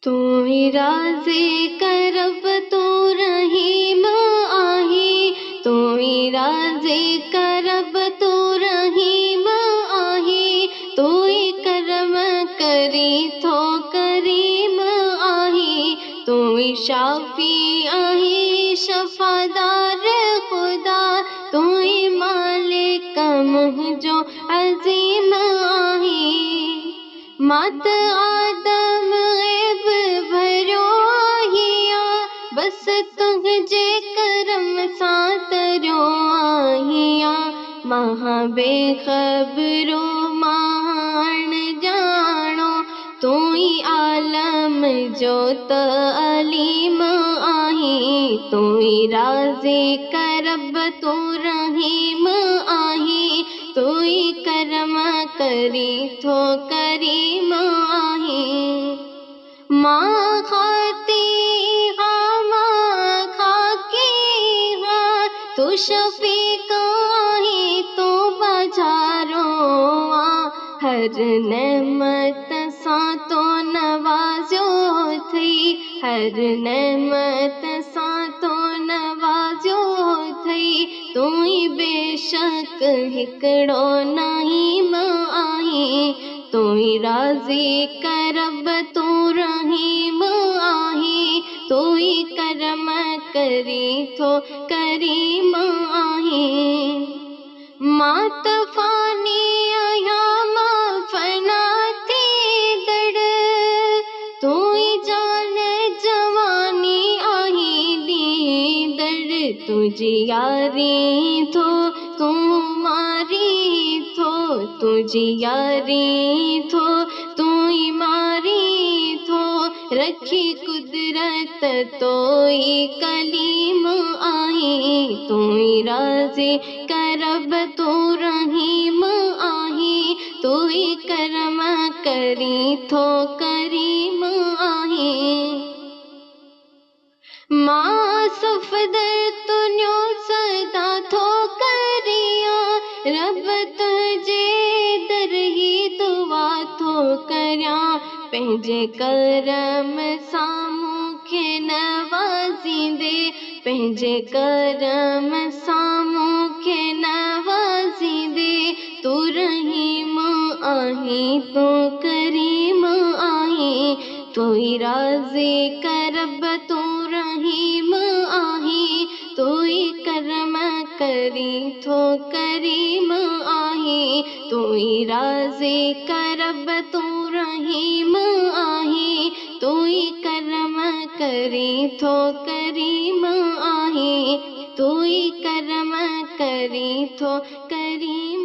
तू ही राज़ी करब तू रहीम आही, तू ही राज़ी करब तू रहीम आही, तू ही करम करी थो करीम आही, तू ही शाफी आही शफादार खुदा, तू ही मालिक मुंहिंजो अज़ीम आही। मात आदम ऐब भरियो आहियां, बस तुंहिंजे करम सां तरियो आहियां। मां बेख़बरो मां ॼाणो, तू ही आलम जो त अलीम आही, तू ही राज़ी करब तू रहीम आही, तू ही करम करी थो करीम आही। मां खाती हाँ मां खाकी हाँ, तू शफ़ीक़ आही तू बाज़ारो आ, हर नेमत सां तो नवाज़ियो थई, हर नेमत सां तो नवाज़ियो थई, तू ही बेशक हिकिड़ो नईम आही, तू ही राज़ी करब तू रहीम आही, तू ही करम करी थो करीम आही। मां त फ़ानी आहियां मां फ़ना थींदड़, तू ही जान जवानी आही ॾींदड़, तुंहिंजी यारी थो तू मारी थो, तुंहिंजी यारी थो तू ही मारी थो, रखी कुदरत तो ही कलीम आही, तू ही राज़ी करब तू रहीम आही, तू ही करम करी थो करीम आही। मां सफ़दर तुंहिंजो सदा थो करियां, रब तुंहिंजे दर ही दुआ थो करियां, पंहिंजे करम सां मूंखे नवाज़ींदे, पंहिंजे करम सां मूंखे नवाज़ींदे, तू रहीम आही तू करीम आही, तू ही राज़ी करब तू रहीम आही, तू ही करम करी थो करीम आही, तू ही राज़ी करब तू रहीम आही, तू ही करम करी थो करीम आही, तू ही करम करी थो करीम